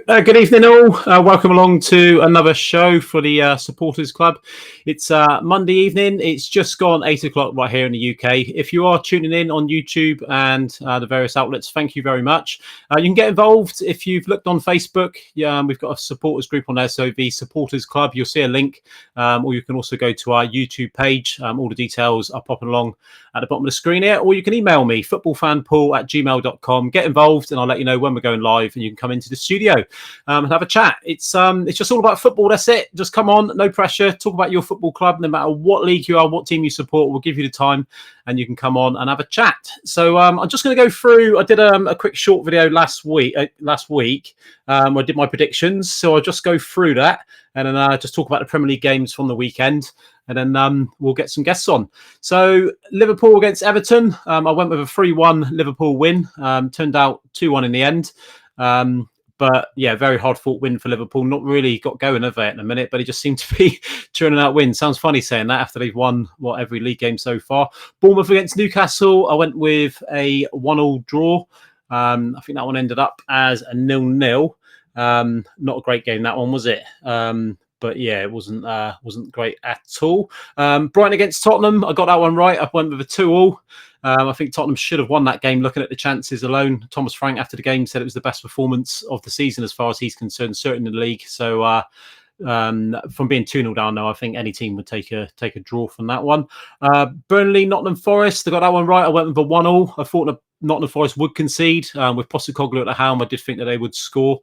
Hello, good evening all. Welcome along to another show for the Supporters Club. It's Monday evening. It's just gone 8 o'clock right here in the UK. If you are tuning in on YouTube and the various outlets, thank you very much. You can get involved if you've looked on Facebook. We've got a supporters group on there, so the Supporters Club. You'll see a link, or you can also go to our YouTube page. All the details are popping along at the bottom of the screen here, or you can email me, footballfanpaul@gmail.com. Get involved and I'll let you know when we're going live and you can come into the studio and have a chat. It's just all about football. That's it. Just come on, no pressure. Talk about your football club, no matter what league you are, what team you support. We'll give you the time and you can come on and have a chat. So I'm just going to go through. I did a quick short video last week. I did my predictions. So I'll just go through that and then just talk about the Premier League games from the weekend. And then we'll get some guests on. So Liverpool against Everton. I went with a 3-1 Liverpool win. Turned out 2-1 in the end. But yeah, very hard fought win for Liverpool. Not really got going, have they, in a minute, but it just seemed to be churning out wins. Sounds funny saying that after they've won every league game so far. Bournemouth against Newcastle. I went with a 1-1 draw. I think that one ended up as a 0-0. Not a great game, that one, was it? But yeah, it wasn't great at all. Brighton against Tottenham. I got that one right. I went with a 2-2. I think Tottenham should have won that game looking at the chances alone. Thomas Frank, after the game, said it was the best performance of the season as far as he's concerned, certainly in the league. So from being 2-0 down now, I think any team would take a draw from that one. Burnley, Nottingham Forest. I got that one right. I went with a 1-1. I thought that Nottingham Forest would concede. With Postecoglou at the helm, I did think that they would score,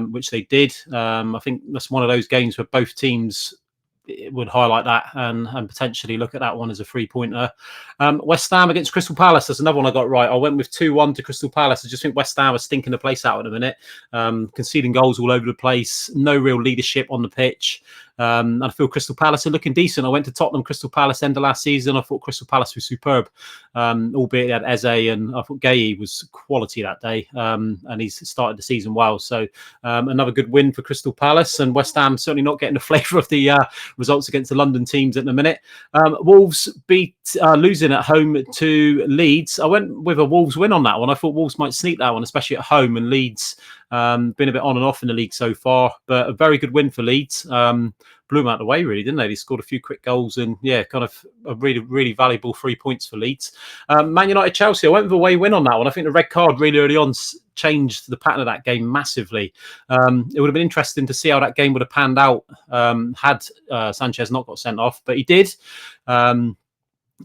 which they did. I think that's one of those games where both teams would highlight that and potentially look at that one as a 3-pointer. West Ham against Crystal Palace. That's another one I got right. I went with 2-1 to Crystal Palace. I just think West Ham are stinking the place out at the minute. Conceding goals all over the place. No real leadership on the pitch. And I feel Crystal Palace are looking decent. I went to Tottenham, Crystal Palace end of last season. I thought Crystal Palace was superb, albeit at Eze, and I thought Gay was quality that day. And he's started the season well. So another good win for Crystal Palace, and West Ham certainly not getting the flavour of the results against the London teams at the minute. Wolves losing at home to Leeds. I went with a Wolves win on that one. I thought Wolves might sneak that one, especially at home, and Leeds been a bit on and off in the league so far, but a very good win for Leeds. Blew them out of the way, really, didn't they? They scored a few quick goals and, yeah, kind of a really, really valuable 3 points for Leeds. Man United, Chelsea, I went with a away win on that one. I think the red card really early on changed the pattern of that game massively. It would have been interesting to see how that game would have panned out had Sanchez not got sent off, but he did.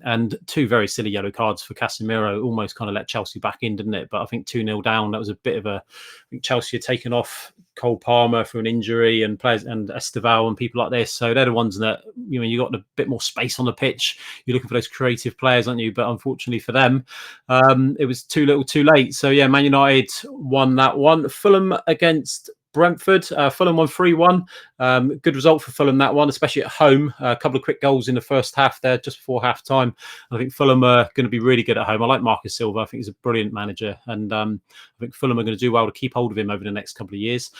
And two very silly yellow cards for Casemiro almost kind of let Chelsea back in, didn't it? But I think 2-0 down, that was a bit of I think Chelsea had taken off Cole Palmer for an injury and players and Esteval and people like this. So they're the ones that, you got a bit more space on the pitch. You're looking for those creative players, aren't you? But unfortunately for them, it was too little too late. So yeah, Man United won that one. Fulham against Brentford. Fulham won 3-1. Good result for Fulham, that one, especially at home. A couple of quick goals in the first half there, just before half time. I think Fulham are going to be really good at home. I like Marcus Silva. I think he's a brilliant manager. And I think Fulham are going to do well to keep hold of him over the next couple of years.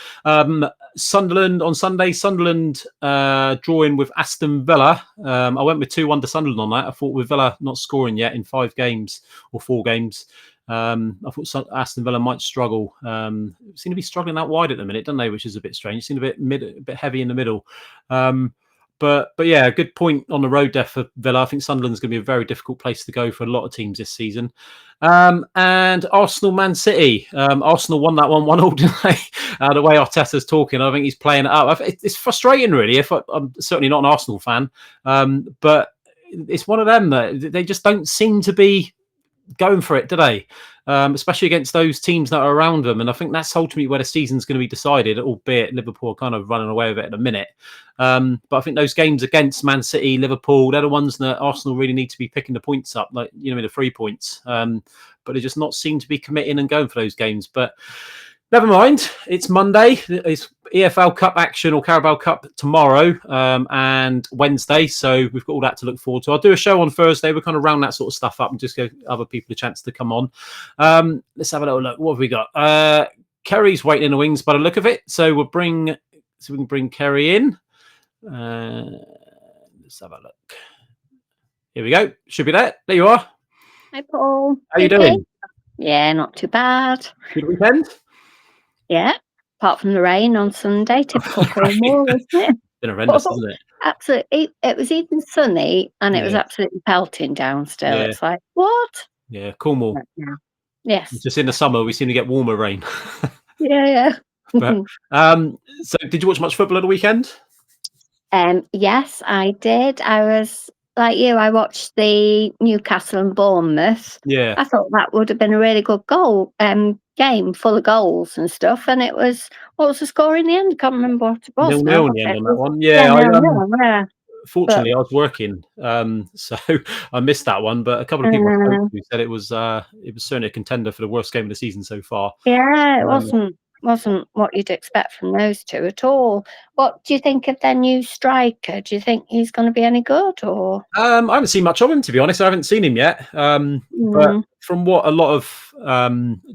Sunderland on Sunday. Sunderland drawing with Aston Villa. I went with 2-1 to Sunderland on that. I thought with Villa not scoring yet in 5 games or 4 games, I thought Aston Villa might struggle. Seem to be struggling out wide at the minute, don't they? Which is a bit strange. Seem a bit heavy in the middle. But yeah, a good point on the road there for Villa. I think Sunderland's going to be a very difficult place to go for a lot of teams this season. And Arsenal, Man City. Arsenal won that 1-1, didn't they? The way Arteta's talking, I think he's playing it up. It's frustrating, really. I'm certainly not an Arsenal fan, but it's one of them that they just don't seem to be going for it, do they? Especially against those teams that are around them. And I think that's ultimately where the season's going to be decided, albeit Liverpool are kind of running away with it at a minute. But I think those games against Man City, Liverpool, they're the ones that Arsenal really need to be picking the points up, like, the 3 points. But they just not seem to be committing and going for those games. But never mind. It's Monday. It's EFL Cup action or Carabao Cup tomorrow and Wednesday. So we've got all that to look forward to. I'll do a show on Thursday. We'll kind of round that sort of stuff up and just give other people a chance to come on. Let's have a little look. What have we got? Kerry's waiting in the wings by the look of it. So we can bring Kerry in. Let's have a look. Here we go. Should be there. There you are. Hi, Paul. How you doing? Yeah, not too bad. Good weekend? Yeah, apart from the rain on Sunday, typical Cornwall, isn't it? Been horrendous, isn't it? Absolutely. It was even sunny and it was absolutely pelting down still. Yeah. It's like, what? Yeah, Cornwall. Yeah. Yes. Just in the summer, we seem to get warmer rain. Yeah. But, so did you watch much football at the weekend? Yes, I did. I was like you. I watched the Newcastle and Bournemouth. Yeah. I thought that would have been a really good game full of goals and stuff. And it was, what was the score in the end? I can't remember what it was. 0-0 in the end on that one. Yeah, fortunately, I was working, so I missed that one. But a couple of people I spoke to said it was certainly a contender for the worst game of the season so far. Yeah, it wasn't what you'd expect from those two at all. What do you think of their new striker? Do you think he's going to be any good? Or I haven't seen much of him, to be honest. I haven't seen him yet. But from what a lot of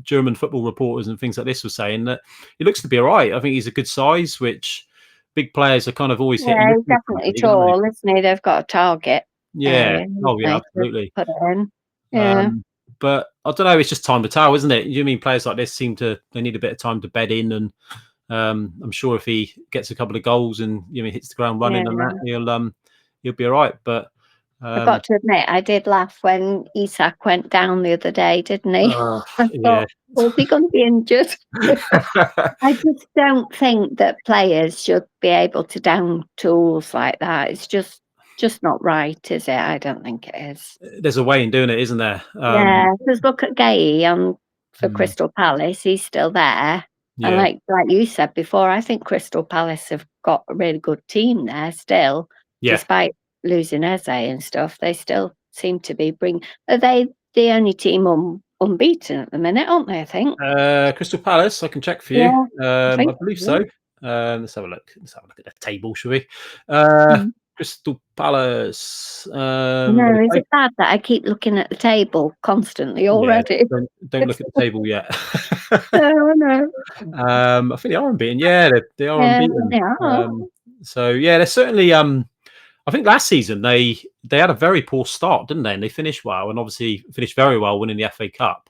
German football reporters and things like this were saying, that he looks to be all right. I think he's a good size, which big players are kind of always hitting. Yeah, he's definitely tall, isn't he? They've got a target. Yeah. Oh, yeah, absolutely. Put it in. Yeah. But I don't know. It's just time to tell, isn't it? You mean players like this they need a bit of time to bed in, and I'm sure if he gets a couple of goals and hits the ground running and that, he'll be all right. But I've got to admit, I did laugh when Isak went down the other day, didn't he? I thought, was he going to be injured? I just don't think that players should be able to down tools like that. It's just not right, is it? I don't think it is. There's a way in doing it, isn't there? Yeah, because look at Gay for Crystal Palace. He's still there. Yeah. And like you said before, I think Crystal Palace have got a really good team there still. Yeah. Despite losing Eze and stuff, they still seem to be Are they the only team unbeaten at the minute, aren't they, I think? Crystal Palace, I can check for you. Yeah, I believe so. Let's have a look. Let's have a look at the table, shall we? Crystal Palace. No, is it bad that I keep looking at the table constantly already? Yeah, don't look at the table yet. No. I think they are unbeaten. Yeah, they are unbeaten. They are. So yeah, they're certainly. I think last season they had a very poor start, didn't they? And they finished well, and obviously finished very well, winning the FA Cup.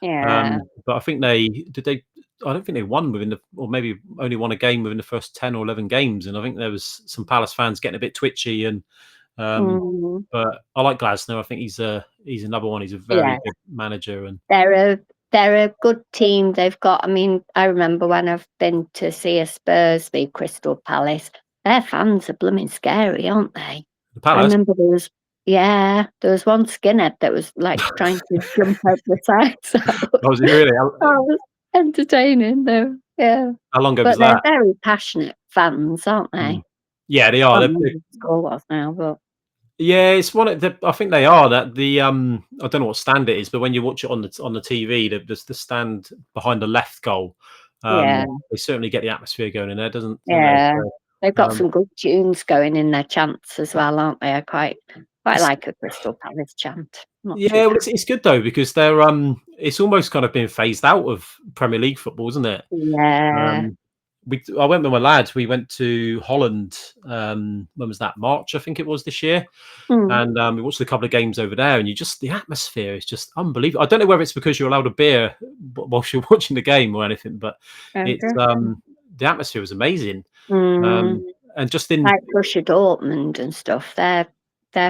Yeah. But I think I don't think they won or maybe only won a game within the first 10 or 11 games. And I think there was some Palace fans getting a bit twitchy. And but I like Glasner. I think he's another one. He's a very good manager, and they're a good team. They've got. I mean, I remember when I've been to see a Spurs beat Crystal Palace. Their fans are blooming scary, aren't they? The Palace. I remember there was one skinhead that was like trying to jump over the sides. Was he really? Was entertaining though. Yeah. How long ago was that? But they're very passionate fans, aren't they? Yeah, they are. The score was now, but yeah, it's one of the. I think they are that the. I don't know what stand it is, but when you watch it on the TV, the stand behind the left goal, They certainly get the atmosphere going in there, don't they? Yeah. So, They've got some good tunes going in their chants as well, aren't they? I quite like a Crystal Palace chant. Yeah, well, it's good though, because they're it's almost kind of been phased out of Premier League football, isn't it? Yeah. I went with my lads. We went to Holland. When was that? March, I think it was this year. And we watched a couple of games over there, and the atmosphere is just unbelievable. I don't know whether it's because you're allowed a beer whilst you're watching the game or anything, but it's the atmosphere was amazing. And just in like Borussia Dortmund and stuff, their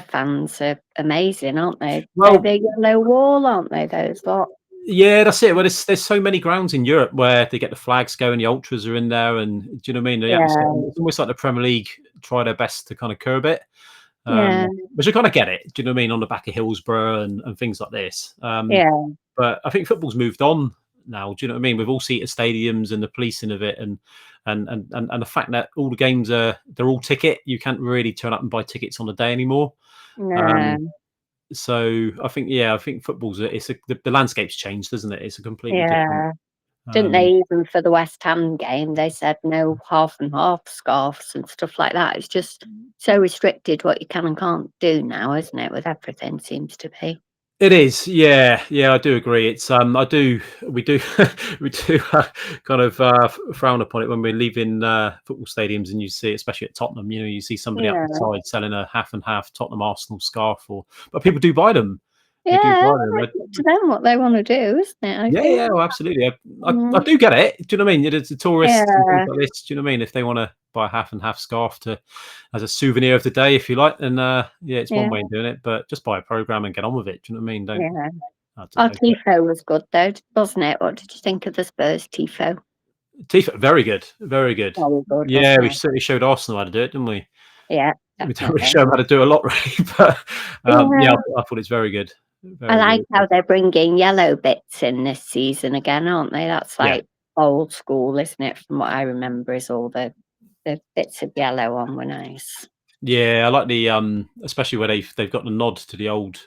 fans are amazing, aren't they? Well, they're yellow wall, aren't they? Those lot. Yeah, that's it. Well, there's so many grounds in Europe where they get the flags going, the ultras are in there, and do you know what I mean? The atmosphere. It's almost like the Premier League try their best to kind of curb it. Which I kind of get it. Do you know what I mean? On the back of Hillsborough and things like this. But I think football's moved on now. Do you know what I mean? With all-seater stadiums and the policing of it, and the fact that all the games they're all ticket. You can't really turn up and buy tickets on the day anymore. So I think football's the landscape's changed, doesn't it? It's a completely different. Didn't they, even for the West Ham game, they said no half and half scarves and stuff like that. It's just so restricted what you can and can't do now, isn't it? With everything seems to be. It is, yeah, I do agree. It's we do we do kind of frown upon it when we're leaving football stadiums, and you see, especially at Tottenham, you see somebody up the side selling a half and half Tottenham Arsenal scarf, but people do buy them. They do buy them. It's to them what they want to do, isn't it? Yeah, well, absolutely. I do get it. Do you know what I mean? It's the tourists and things like this. Do you know what I mean? If they want to buy a half and half scarf as a souvenir of the day, if you like, then it's one way of doing it. But just buy a program and get on with it. Do you know what I mean? Our tifo was good though, wasn't it? What did you think of the Spurs tifo? Tifo, very good, very good. Very good, yeah, we certainly showed Arsenal how to do it, didn't we? Yeah, we don't really show them how to do a lot, really. But I thought it's very good. I like how they're bringing yellow bits in this season again, aren't they? That's like old school, isn't it? From what I remember, is all the bits of yellow on were nice. Yeah, I like the especially where they've got the nod to the old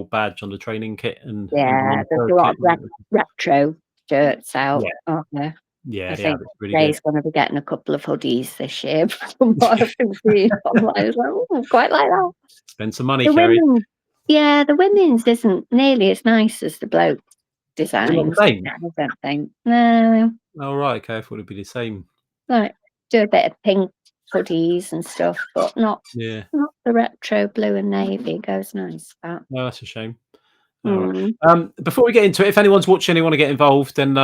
badge on the training kit, and there's a lot of retro shirts out, aren't there? Yeah, I think really Jay's going to be getting a couple of hoodies this year from what I've been seeing online. I was like, oh, quite like that. Spend some money, Kerry. The women's isn't nearly as nice as the bloke designs. I don't think. No. Oh, right, okay. I thought it'd be the same. Like, do a bit of pink hoodies and stuff, but not the retro blue and navy. Goes nice. That. No, that's a shame. Right. Before we get into it, if anyone's watching and want to get involved, then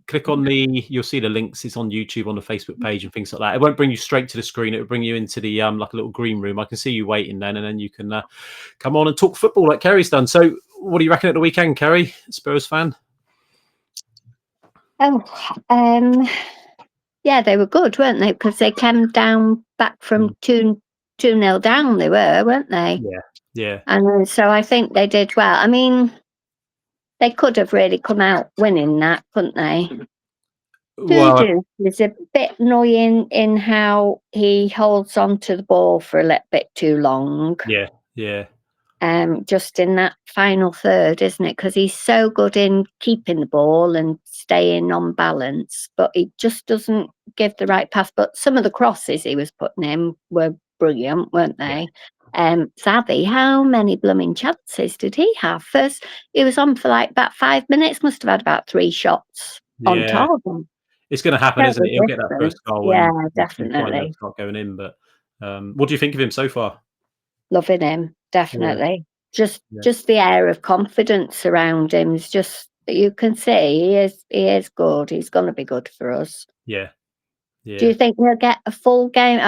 click on you'll see the links. It's on YouTube, on the Facebook page, and things like that. It won't bring you straight to the screen. It will bring you into the like a little green room. I can see you waiting then, and then you can come on and talk football like Kerry's done. So what do you reckon at the weekend, Kerry, Spurs fan? Yeah, they were good, weren't they? Because they came down back from 2-0 down, weren't they? Yeah. And so I think they did well. I mean, they could have really come out winning that, couldn't they? Dudu is a bit annoying in how he holds on to the ball for a little bit too long. Yeah. Just in that final third, isn't it? Because he's so good in keeping the ball and staying on balance, but he just doesn't give the right pass. But some of the crosses he was putting in were brilliant, weren't they? Savvy, how many blooming chances did he have? First, he was on for like about 5 minutes, must have had about 3 shots on target. It's going to happen, isn't it? He'll get that first goal. Yeah, definitely. Start going in. But what do you think of him so far? Loving him, definitely. Just the air of confidence around him is just, you can see he is good. He's going to be good for us. Yeah. Do you think he'll get a full game?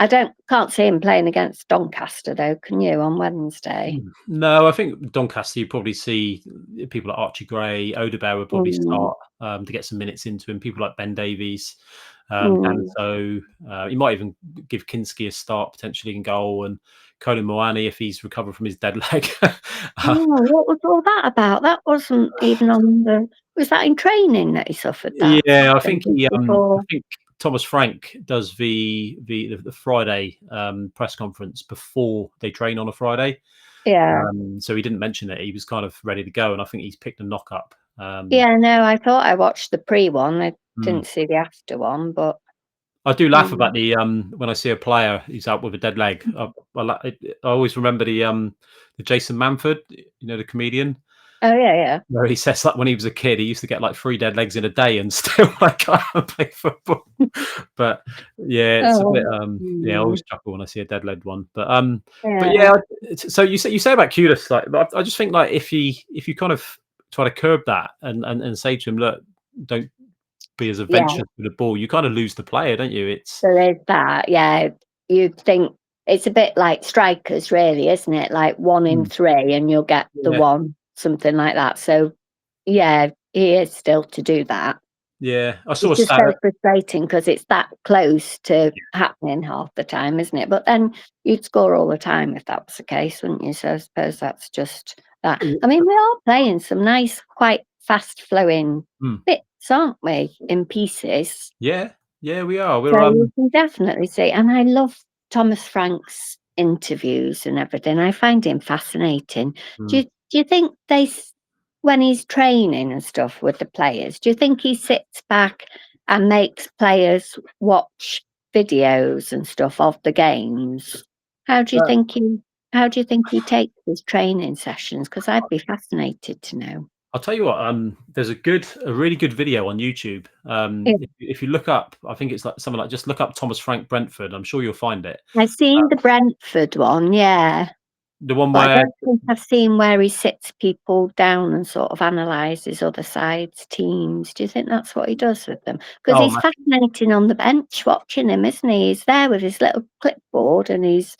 I can't see him playing against Doncaster though. Can you, on Wednesday? No, I think Doncaster, you probably see people like Archie Gray, Odebear would probably start to get some minutes into him. People like Ben Davies, Danso. He might even give Kinski a start potentially in goal, and Colin Moani if he's recovered from his dead leg. What was all that about? That wasn't even on the. Was that in training that he suffered that? Yeah, I think Thomas Frank does the Friday press conference before they train on a Friday. Yeah. So he didn't mention it. He was kind of ready to go, and I think he's picked a knock up. I thought I watched the pre one. didn't see the after one, but I do laugh about the when I see a player who's out with a dead leg. I always remember the Jason Manford, the comedian. Oh yeah. Where he says like when he was a kid, he used to get like 3 dead legs in a day and still like can't play football. But yeah, it's a bit I always chuckle when I see a dead leg one. But yeah. So you say about Kudus, like I just think like if you kind of try to curb that and say to him, look, don't be as adventurous with the ball, you kind of lose the player, don't you? So there's that, yeah. You'd think it's a bit like strikers, really, isn't it? Like 1 in 3, and you'll get the one, something like that. So yeah, he is still to do that. Yeah, I saw It's just so frustrating because it's that close to happening half the time, isn't it? But then you'd score all the time if that was the case, wouldn't you? So I suppose that's just that. I mean, we are playing some nice, quite fast-flowing bits, aren't we, in pieces? Yeah, we are. So you can definitely see, and I love Thomas Frank's interviews and everything. I find him fascinating. Do you think when he's training and stuff with the players, do you think he sits back and makes players watch videos and stuff of the games? How do you think he takes his training sessions? Because I'd be fascinated to know. I'll tell you what. There's a really good video on YouTube. If you look up, I think it's like something like just look up Thomas Frank Brentford. I'm sure you'll find it. I've seen the Brentford one, yeah. The one But I where don't think I've seen where he sits people down and sort of analyses other sides' teams. Do you think that's what he does with them? Because he's fascinating on the bench watching him, isn't he? He's there with his little clipboard and he's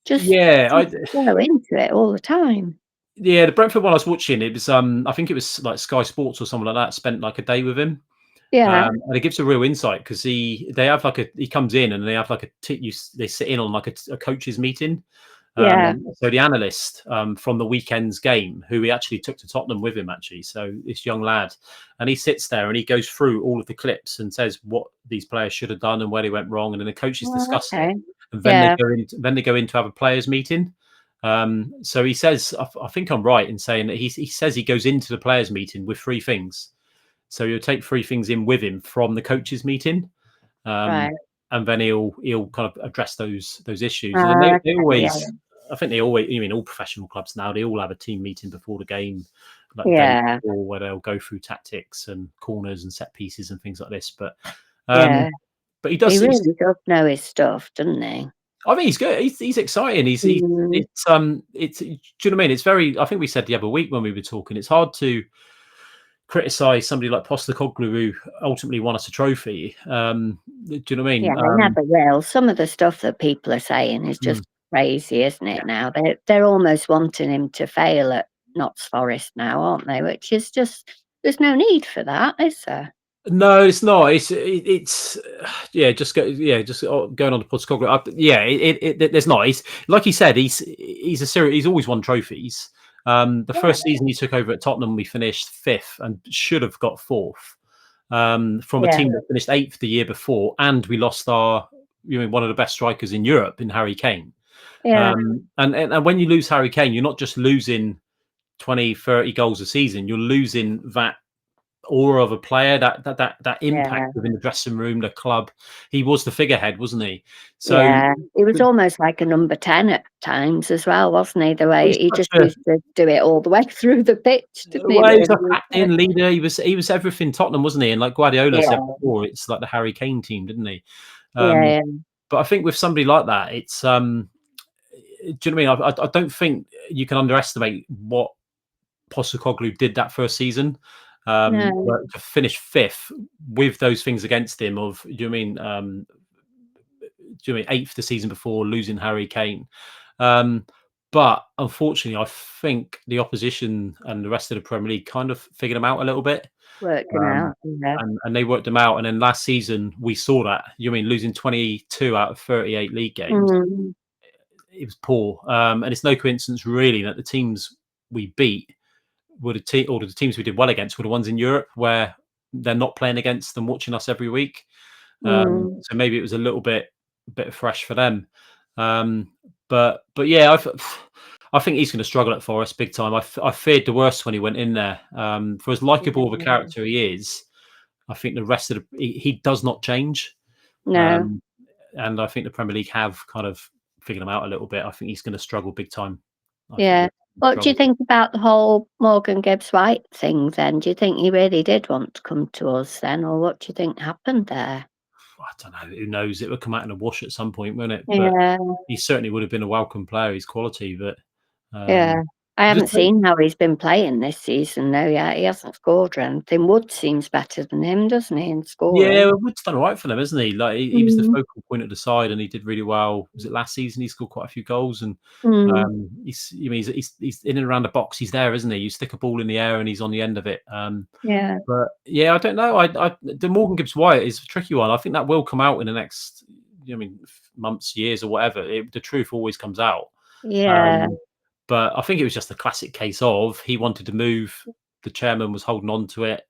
just so into it all the time. Yeah, the Brentford one I was watching, it was I think it was like Sky Sports or something like that. Spent like a day with him. Yeah, and it gives a real insight because he comes in and they have like they sit in on like a coaches meeting. So the analyst from the weekend's game, who he actually took to Tottenham with him, so this young lad, and he sits there and he goes through all of the clips and says what these players should have done and where they went wrong, and then the coaches discuss it, and then they go in to have a players meeting. So he says, I think I'm right in saying that he says he goes into the players meeting with 3 things. So he'll take 3 things in with him from the coaches meeting. And then he'll kind of address those issues. And they always, I think they always, all professional clubs now, they all have a team meeting before the game, like day before, where they'll go through tactics and corners and set pieces and things like this. But he does. He really does know his stuff, doesn't he? I mean, he's good. He's exciting. Do you know what I mean? It's very. I think we said the other week when we were talking, it's hard to criticise somebody like Postecoglou who ultimately won us a trophy. Do you know what I mean? Yeah, they never will. Some of the stuff that people are saying is just crazy, isn't it? Now they're almost wanting him to fail at Notts Forest now, aren't they? Which is just there's no need for that, is there? No, it's not. It's just going on to Postecoglou. There's not. He's like he said. He's always won trophies. The first season he took over at Tottenham, we finished 5th and should have got 4th from a team that finished 8th the year before, and we lost one of the best strikers in Europe in Harry Kane. And when you lose Harry Kane, you're not just losing 20, 30 goals a season. You're losing that aura of a player, that impact within the dressing room, the club. He was the figurehead, wasn't he? So he was almost like a number 10 at times as well, wasn't he? The way he just used to do it all the way through the pitch, didn't he? Well, he was a captain, leader. He was everything Tottenham, wasn't he? And like Guardiola said before, it's like the Harry Kane team, didn't he? But I think with somebody like that, it's do you know what I mean? I don't think you can underestimate what Postecoglou did that first season. To finish 5th with those things against him of, do you mean 8th the season before, losing Harry Kane. But unfortunately, I think the opposition and the rest of the Premier League kind of figured him out a little bit. Worked him out, and they worked him out. And then last season, we saw that. Losing 22 out of 38 league games. It was poor. And it's no coincidence, really, that the teams we beat or the teams we did well against were the ones in Europe where they're not playing against them, watching us every week. So maybe it was a little bit fresh for them. But yeah, I think he's going to struggle at Forest big time. I feared the worst when he went in there. For as likable of a character he is, I think the rest of he does not change. No. And I think the Premier League have kind of figured him out a little bit. I think he's going to struggle big time. Yeah. What do you think about the whole Morgan Gibbs-White thing then? Do you think he really did want to come to us then, or what do you think happened there? I don't know. Who knows? It would come out in a wash at some point, won't it? But Yeah. he certainly would have been a welcome player. His quality, but Yeah. I just haven't seen how he's been playing this season though yet. He hasn't scored or anything. Wood seems better than him, doesn't he, in yeah, scoring? Wood's done all right for them, isn't he? Like he was the Mm. focal point of the side, and he did really well. Was it last season? He scored quite a few goals, and Mm. he's in and around the box. He's there, isn't he? You stick a ball in the air, and he's on the end of it. Yeah. But yeah, I don't know. The Morgan Gibbs White is a tricky one. I think that will come out in the next, months, years, or whatever. The truth always comes out. Yeah. But I think it was just a classic case of he wanted to move. The chairman was holding on to it.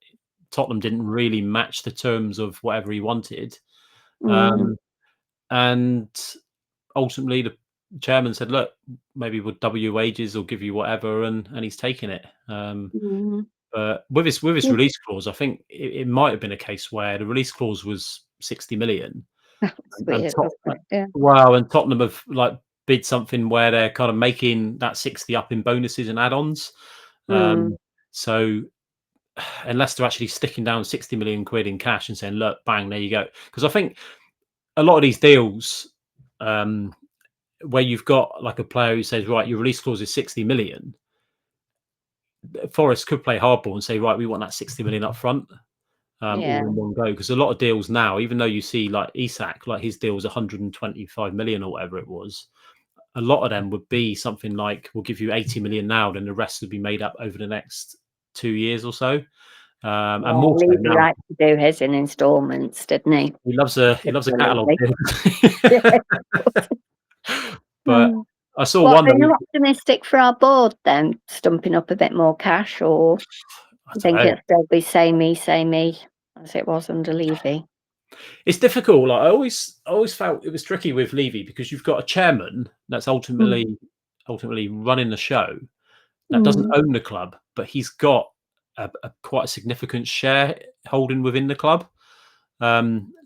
Tottenham didn't really match the terms of whatever he wanted. Mm. And ultimately, the chairman said, "Look, maybe we'll double your wages or give you whatever," and he's taking it. Mm. But with his Yeah. release clause, I think it might have been a case where the release clause was 60 million, That's and weird, wasn't it? Yeah. And Tottenham have bid something where they're kind of making that 60 up in bonuses and add-ons. Mm. So unless they're actually sticking down 60 million quid in cash and saying, "Look, bang, there you go," because I think a lot of these deals, where you've got like a player who says, "Right, your release clause is 60 million," Forest could play hardball and say, "Right, we want that 60 million up front." Yeah. All in one go, because a lot of deals now, even though you see like Isak, like his deal was 125 million or whatever it was, a lot of them would be something like, "We'll give you 80 million now, then the rest would be made up over the next 2 years or so," and Yeah, more so Levy now. liked to do his in installments, didn't he? He loves a catalog Particularly. deal. Yeah. But Mm. I saw What, one are you that optimistic for our board then, stumping up a bit more cash, or I you don't think know. it'll still be samey as it was under Levy? It's difficult. Like I always felt it was tricky with Levy, because you've got a chairman that's Mm. ultimately running the show, that doesn't Mm. own the club, but he's got a quite a significant share holding within the club.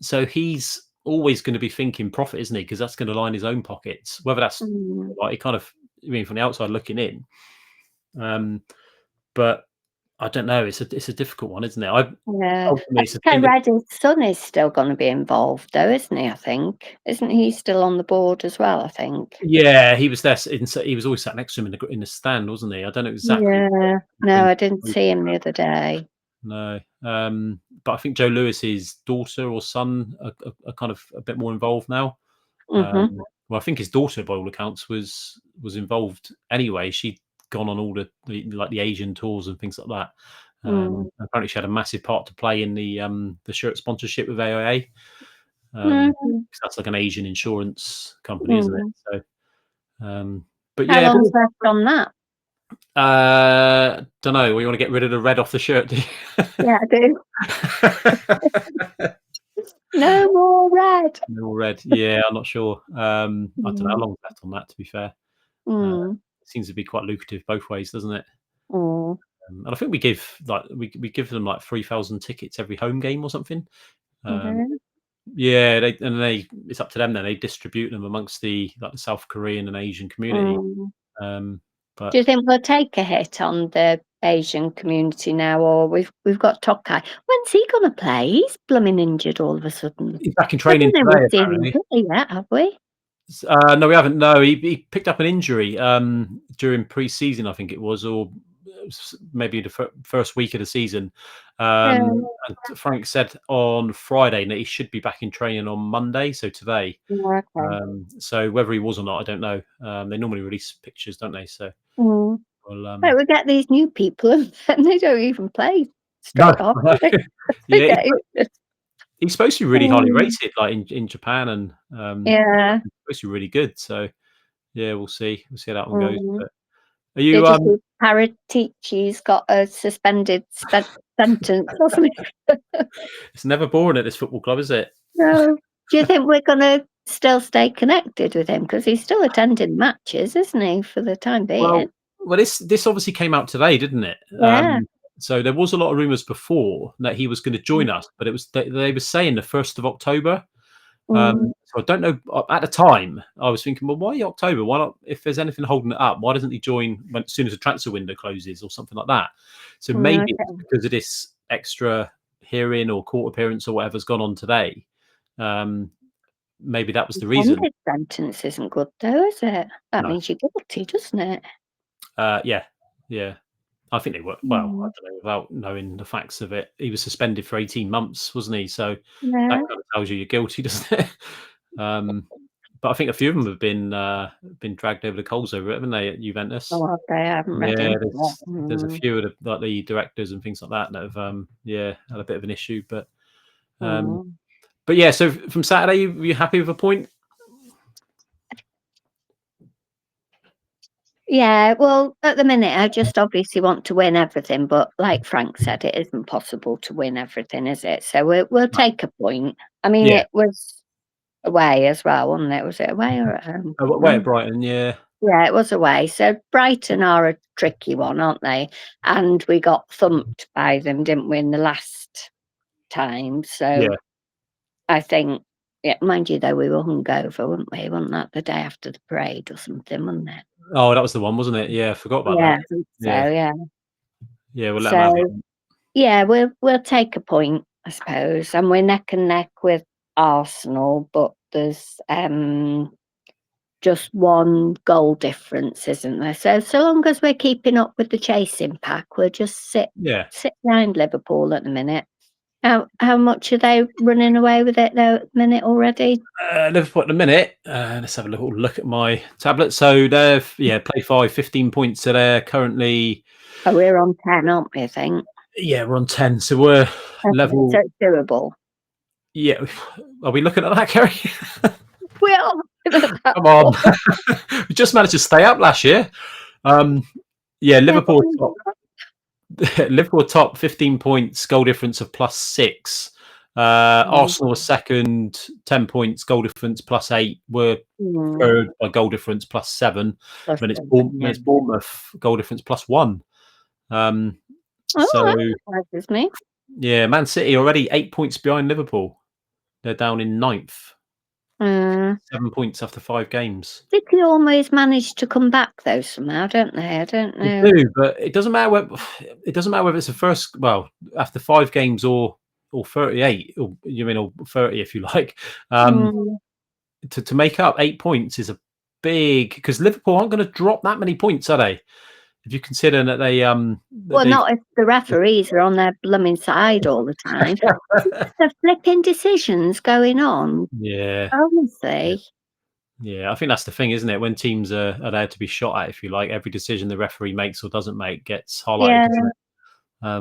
So he's always going to be thinking profit, isn't he? Because that's going to line his own pockets. Whether that's Mm. like, it kind of, from the outside looking in. But I don't know. It's a difficult one, isn't it? Yeah. I Ultimately, it's a think I team that, read his son is still gonna be involved though, isn't he, I think? Isn't he still on the board as well, I think? yeah, he was there. He was always sat next to him in the stand, wasn't he? I don't know exactly Yeah. No, when. I didn't see him the other day. No, but I think Joe Lewis's daughter or son are kind of a bit more involved now. Mhm. Well, I think his daughter, by all accounts, was involved anyway. She'd gone on all the Asian tours and things like that. Mm. Apparently, she had a massive part to play in the shirt sponsorship with AIA. Mhm. 'Cause that's like an Asian insurance company, isn't it? Mm. But How yeah, long's left on that? don't know. We want to get rid of the red off the shirt, do Yeah, I do. you? No more red. No red. Yeah, I'm not sure. I don't know how Mm. long left on that, to be fair. Uh, Mm. Seems to be quite lucrative both ways, doesn't it? Mm. And I think we give them like 3,000 tickets every home game or something. Um, Mhm. yeah, it's up to them then. They distribute them amongst the South Korean and Asian community. Mm. Um, Do but you think we'll take a hit on the Asian community now, or we've got Tokai? When's he gonna play? He's blooming injured all of a sudden. he's back in I training don't know today, we've seen him apparently. play yet, have we? No, we haven't. No, he picked up an injury during pre-season, I think it was, or maybe the first week of the season. Yeah. And Frank said on Friday that he should be back in training on Monday, so today. Yeah, okay. So whether he was or not, I don't know. They normally release pictures, don't they? So, Mm. well, Like, we get these new people and then they don't even play no, straight off, do they? They yeah, get injured. he's supposed to be really highly Mm. rated, like in Japan, and Yeah. he's supposed to be really good. So yeah, we'll see. We'll see how that one goes. Mm. But are you? Did you see Paratici's got a suspended sentence, hasn't he? It's never boring at this football club, is it? No. Do you think we're gonna still stay connected with him? Because he's still attending matches, isn't he, for the time being? Well, this obviously came out today, didn't it? Yeah. So there was a lot of rumours before that he was going to join us, but it was they were saying the 1st of October. So I don't know. At the time, I was thinking, well, why October? Why not? If there's anything holding it up, why doesn't he join as soon as the transfer window closes or something like that? So maybe it's because of this extra hearing or court appearance or whatever's gone on today. Maybe that was the reason. His sentence isn't good, though, is it? That No. means you're guilty, doesn't it? Yeah. I think they were. Well, I don't know, without knowing the facts of it, he was suspended for 18 months, wasn't he? So that kind of tells you you're guilty, doesn't it? But I think a few of them have been dragged over the coals over it, haven't they? At Juventus. Oh, have they? I haven't read Yeah, into there's a few of the directors and things like that have had a bit of an issue, but yeah. So from Saturday, were you happy with a point? Yeah, well, at the minute, I just obviously want to win everything, but like Frank said, it isn't possible to win everything, is it? So we'll take a point. I mean, it was away as well, wasn't it? Was it away or at home? Away at Brighton, yeah. Yeah, it was away. So Brighton are a tricky one, aren't they? And we got thumped by them, didn't we, in the last time? So I think, yeah, mind you, though, we were hungover, weren't we? Wasn't that the day after the parade or something, wasn't it? Oh, that was the one, wasn't it? Yeah, I forgot about that. I think so, yeah. Yeah, we'll let them have it. Yeah, we'll take a point, I suppose, and we're neck and neck with Arsenal, but there's just one goal difference, isn't there? So long as we're keeping up with the chasing pack, we'll just sit behind Liverpool at the minute. How much are they running away with it though at the minute already? Liverpool at the minute. Let's have a little look at my tablet. So they've play 15 points. So they're currently. Oh, we're on 10, aren't we? I think. Yeah, we're on 10. So we're level. So it's doable. Yeah, are we looking at that, Kerry? We are. Come on, we just managed to stay up last year. Liverpool top. Liverpool top, 15 points, goal difference of +6. Arsenal was second, 10 points, goal difference +8. We're third by goal difference +7. Then it's Bournemouth, goal difference +1. So that surprises me. Yeah, Man City already 8 points behind Liverpool. They're down in 9th. 7 points after 5 games. City always manage to come back though somehow, don't they? I don't know. They do, but it doesn't matter whether it's the first. Well, after 5 games or 38, or 30 if you like. To make up 8 points is a big, because Liverpool aren't going to drop that many points, are they? If you consider that they well, not if the referees are on their blooming side all the time. The flipping decisions going on. Yeah. Honestly. Yeah, I think that's the thing, isn't it? When teams are there to be shot at, if you like, every decision the referee makes or doesn't make gets highlighted. Yeah.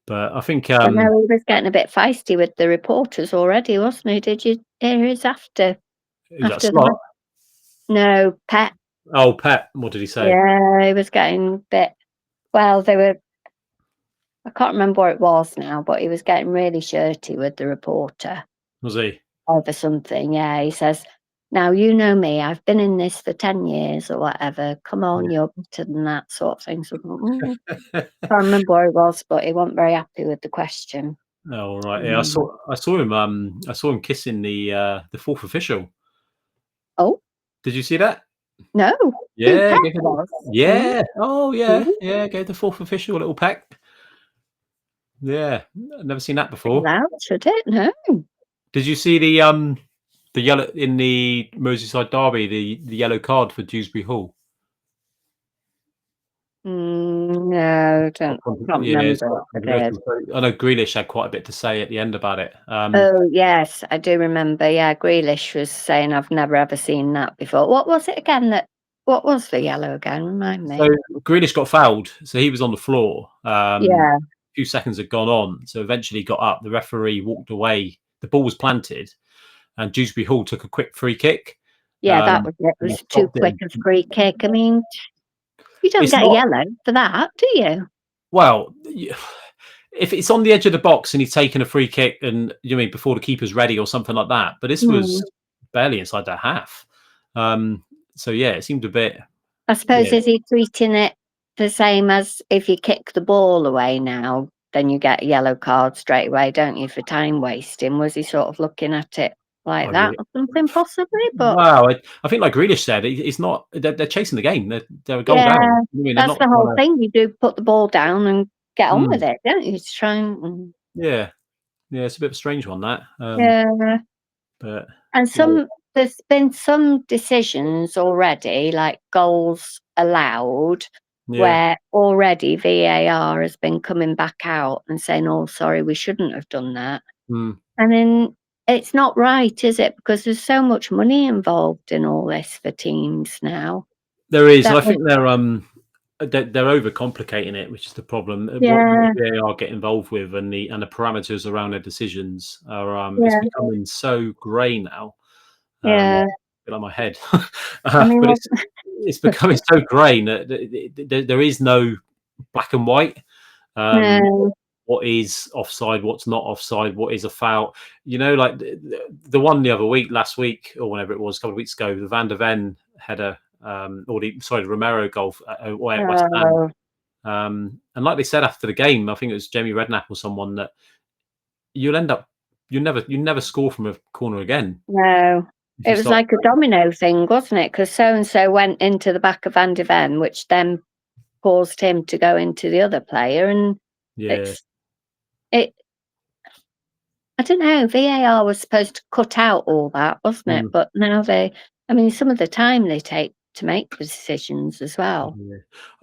But I think I know he was getting a bit feisty with the reporters already, wasn't he? Did you hear his after? No, Pep. Oh, Pep. What did he say? Yeah, he was getting a bit. Well, I can't remember what it was now, but he was getting really shirty with the reporter. Was he? Over something, yeah. He says, "Now you know me. I've been in this for 10 years or whatever. Come on, you're better than that," sort of thing. So I can't remember what it was, but he wasn't very happy with the question. Oh right, yeah. I saw him. I saw him kissing the 4th official. Oh, did you see that? No. Yeah. Yeah. Oh yeah. Yeah. Gave the 4th official a little peck. Yeah, I've never seen that before. Should it? No. Did you see the yellow in the Merseyside derby? The yellow card for Dewsbury Hall. No, don't remember. I know Grealish had quite a bit to say at the end about it. Oh yes, I do remember. Yeah, Grealish was saying, "I've never ever seen that before." What was it again? What was the yellow again? Remind me. So Grealish got fouled, so he was on the floor. Yeah. A few seconds had gone on, so eventually he got up. The referee walked away. The ball was planted, and Dewsbury Hall took a quick free kick. Yeah, that was it. It was too quick a free kick. I mean, you don't get a yellow for that, do you? Well, if it's on the edge of the box and he's taken a free kick, and before the keeper's ready or something like that, but this was barely inside their half. So yeah, it seemed a bit. I suppose is he treating it the same as if you kick the ball away now, then you get a yellow card straight away, don't you, for time wasting? Was he sort of looking at it like that or something possibly? But wow, I think like Grealish said, it's not. They're chasing the game. They're a goal down. yeah, I mean, they're that's not the whole trying thing. You do put the ball down and get on to. with it, don't you? To try and Yeah, yeah, it's a bit of a strange one that. yeah. But And yeah, there's been some decisions already, like goals allowed, yeah. where already VAR has been coming back out and saying, "Oh, sorry, we shouldn't have done that." Mm. And then it's not right, is it? Because there's so much money involved in all this for teams now. There is. That I was think they're overcomplicating it, which is the problem. What yeah, VAR get involved with and the parameters around their decisions are it's yeah, becoming so grey now. yeah. A bit like my head, I mean, but well, it's becoming so grey that there is no black and white. Um, no, what is offside, what's not offside, what is a foul. You know, like the one the other week, last week, or whenever it was, a couple of weeks ago, the Van der Ven header, the Romero goal away at West Ham. oh, And like they said after the game, I think it was Jamie Redknapp or someone, that you'll end up, you never score from a corner again no. if It you was start. like a domino thing, wasn't it? Because so and so went into the back of Van de Ven, which then caused him to go into the other player, and Yeah. it's it. I don't know. VAR was supposed to cut out all that, wasn't it? Mm, But now I mean, some of the time they take to make the decisions as well. yeah.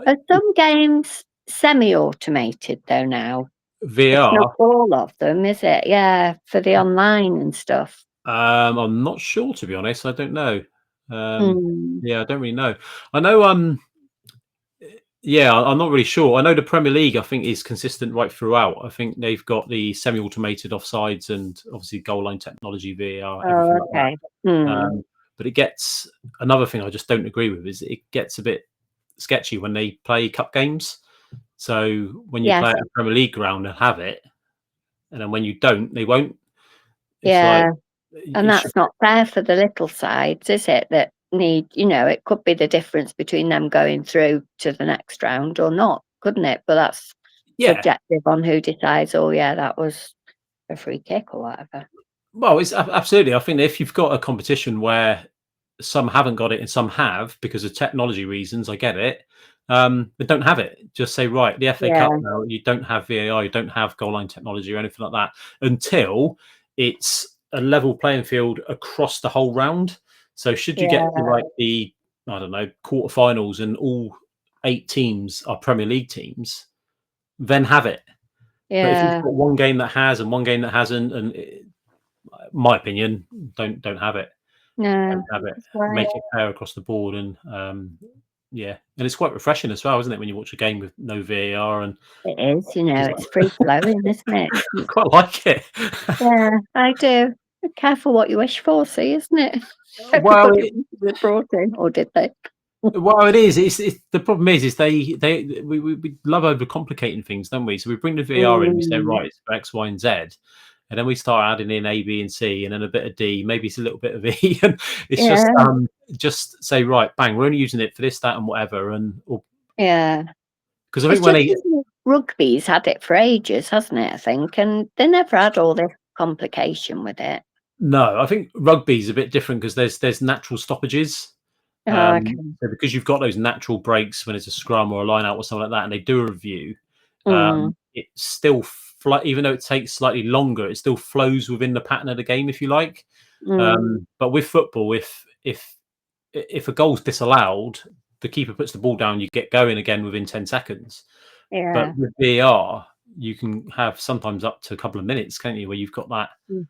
Are some games semi-automated though now? It's not VR. all of them, is it? Yeah, for the online and stuff. I'm not sure, to be honest. I don't know. Mm, Yeah, I don't really know. I know. Yeah, I'm not really sure. I know the Premier League, I think, is consistent right throughout. I think they've got the semi-automated offsides and obviously goal line technology, VAR, everything oh, like okay. that. Mm, But it gets, another thing I just don't agree with is it gets a bit sketchy when they play cup games. So when you play yes, at a Premier League ground and have it, and then when you don't, they won't. It's like yeah. And it should. that's not fair for the little sides, is it? That need, it could be the difference between them going through to the next round or not, couldn't it? But that's Yeah. subjective on who decides, oh, yeah, that was a free kick or whatever. Well, it's absolutely. I think if you've got a competition where some haven't got it and some have because of technology reasons, I get it. But don't have it. Just say, right, the FA Cup Yeah, now, you don't have VAR, you don't have goal line technology or anything like that until it's a level playing field across the whole round. So should you get to yeah, like the, I don't know, quarterfinals and all 8 teams are Premier League teams, then have it. But if you've yeah. got one game that has and one game that hasn't, and my opinion, don't have it. Don't No, have it. that's right. Make it fair across the board, and yeah, and it's quite refreshing as well, isn't it, when you watch a game with no VAR and It is, just it's free flowing, isn't it? I quite like it. Yeah, I do. Be careful what you wish for, see, isn't it? well, Everybody it, wanted it brought in, or did they? well, it is. It's the problem is we love overcomplicating things, don't we? So we bring the VAR in, we say Mm, right, it's for X, Y, and Z, and then we start adding in A, B, and C, and then a bit of D, maybe it's a little bit of E, and it's yeah, just say right, bang, we're only using it for this, that, and whatever, and yeah. because I It's think when just they 'cause rugby's had it for ages, hasn't it, I think, and they never had all this complication with it. no, I think rugby is a bit different because there's natural stoppages. Oh, okay. So because you've got those natural breaks when it's a scrum or a line out or something like that, and they do a review, Mm, it still even though it takes slightly longer, it still flows within the pattern of the game, if you like. mm, But with football, if a goal's disallowed, the keeper puts the ball down, you get going again within 10 seconds. But yeah, with VAR, you can have sometimes up to a couple of minutes, can't you, where you've got mm,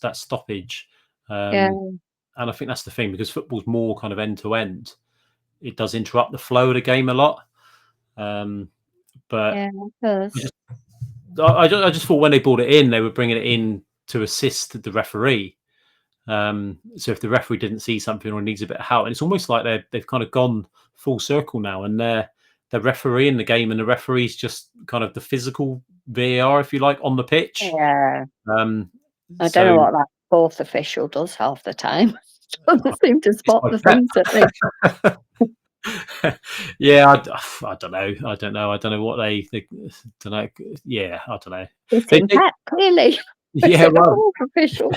that stoppage. yeah, And I think that's the thing because football's more kind of end to end. It does interrupt the flow of the game a lot. But yeah, it does. I just thought when they brought it in, they were bringing it in to assist the referee. So if the referee didn't see something or needs a bit of help, and it's almost like they've kind of gone full circle now, and they're refereeing the game, and the referee's just kind of the physical VAR, if you like, on the pitch. Yeah. Um, I don't so know what that fourth official does half the time. Doesn't seem to it's spot my the things that they pet. Yeah, I don't know. I don't know. I don't know what they don't know. Yeah, I don't know. It's They, in fact, clearly. Is yeah, it a well, fourth official?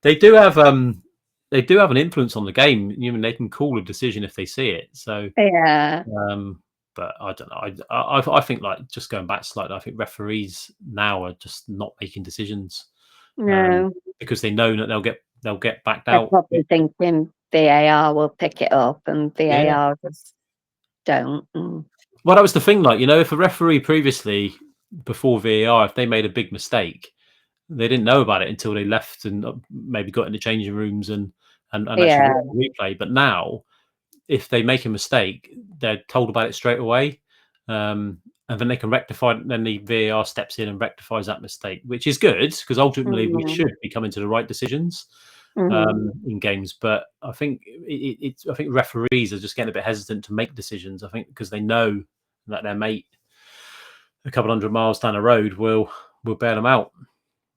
they do have an influence on the game. You mean they can call a decision if they see it. So, Yeah. but I don't know. I think like just going back slightly, I think referees now are just not making decisions um, No. because they know that they'll get backed They're out. probably thinking VAR will pick it up, and Yeah. VAR just don't. Well, that was the thing. Like, if a referee previously, before VAR, if they made a big mistake, they didn't know about it until they left and maybe got in the changing rooms and actually Yeah. watched the replay. But now, if they make a mistake, they're told about it straight away, and then they can rectify. Then the VAR steps in and rectifies that mistake, which is good because ultimately we Mm. should be coming to the right decisions in games. But I think I think referees are just getting a bit hesitant to make decisions. I think because they know that their mate a couple hundred miles down the road will bail them out.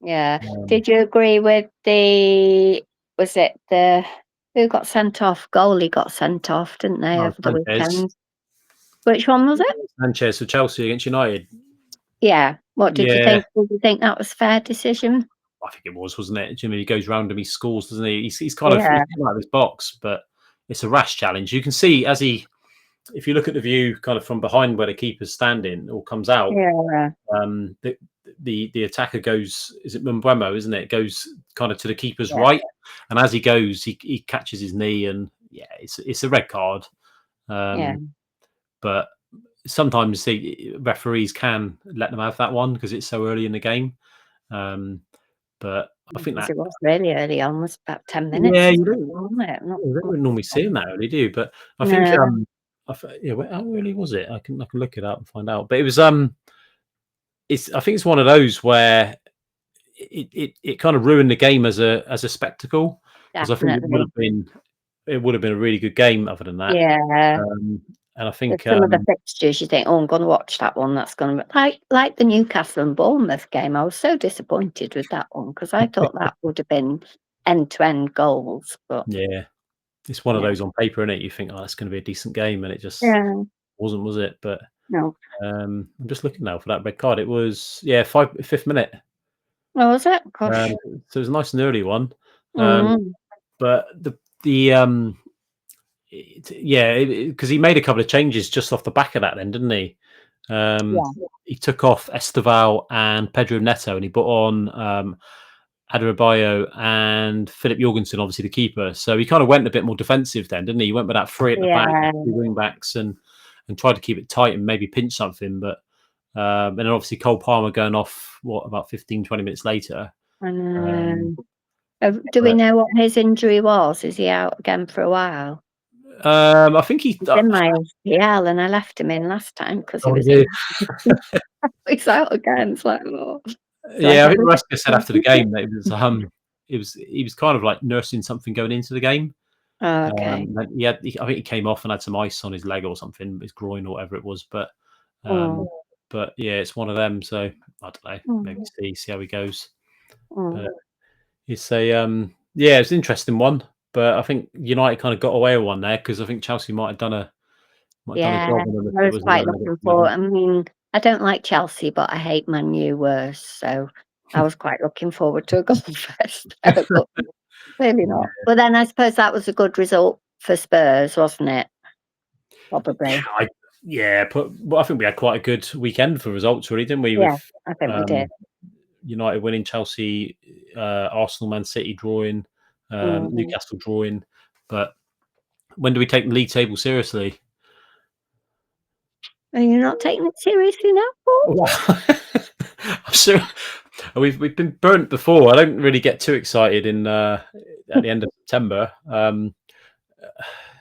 Yeah. Did you agree with was it who got sent off? Goalie got sent off, didn't they, over the Sanchez, weekend? Which one was it? Sanchez for Chelsea against United. Yeah. What did you Yeah, think? Did you think that was a fair decision? I think it was, wasn't it? Jimmy, he goes round and he scores, doesn't he? He's kind of Yeah. out of his box, but it's a rash challenge. You can see if you look at the view kind of from behind where the keeper's standing or comes out, Yeah. the attacker goes, is it Mbeumo, isn't it? Goes kind of to the keeper's Yeah. right, and as he goes, he catches his knee, and yeah, it's a red card. Yeah. But sometimes the referees can let them have that one because it's so early in the game. But I think Because that it was really early on, was about 10 minutes yeah, or something, wasn't it? you don't normally see them that early, do you? But I think No. yeah, how early was it? I can look it up and find out. But it was it's I think it's one of those where it kind of ruined the game as a spectacle because I think Definitely. it would have been a really good game other than that. Yeah. And I There's think some of the fixtures you think, "Oh, I'm gonna watch that one, that's gonna be" like the Newcastle and Bournemouth game. I was so disappointed with that one because I thought that would have been end-to-end goals, but yeah, it's one of yeah. those on paper, innit? You think, oh, that's going to be a decent game, and it just Yeah. wasn't, was it? But No. I'm just looking now for that red card. It was fifth minute. Oh, was it? Gosh. So it was a nice and early one. Um, Mm. but because he made a couple of changes just off the back of that, then didn't he? Yeah. He took off Esteval and Pedro Neto, and he put on Adebayo and Philip Jorgensen, obviously the keeper. So he kind of went a bit more defensive then, didn't he? He went with that three at the back, Yeah. two wing backs, and tried to keep it tight and maybe pinch something. But and then obviously Cole Palmer going off about 15, 20 minutes later. I Um, know. Do we but know what his injury was? Is he out again for a while? I think he. He's in my LCL and I left him in last time because he Oh, was yeah. in. He's out again. It's like, oh. Do I Yeah, I get think rid Raska said of after the him? game that he was kind of like nursing something going into the game. Oh, okay. I think he came off and had some ice on his leg or something, his groin or whatever it was. Mm, But yeah, it's one of them. So I don't know. Maybe mm, see how he goes. mm. But it's yeah, it's an interesting one. But I think United kind of got away with one there because I think Chelsea might have done a Yeah, job on them if I it was was quite 11 against looking forward. 11. I mean, I don't like Chelsea, but I hate Man U worse. So I was quite looking forward to a goal fest there, but clearly not. But then I suppose that was a good result for Spurs, wasn't it? Yeah, Probably. but I think we had quite a good weekend for results, really, didn't we? Yeah, With I think we did. um, United winning, Chelsea, Arsenal, Man City drawing, Mm. Newcastle drawing. But when do we take the league table seriously? Are you not taking it seriously now, Paul? I'm sure we've been burnt before. I don't really get too excited in at the end of September.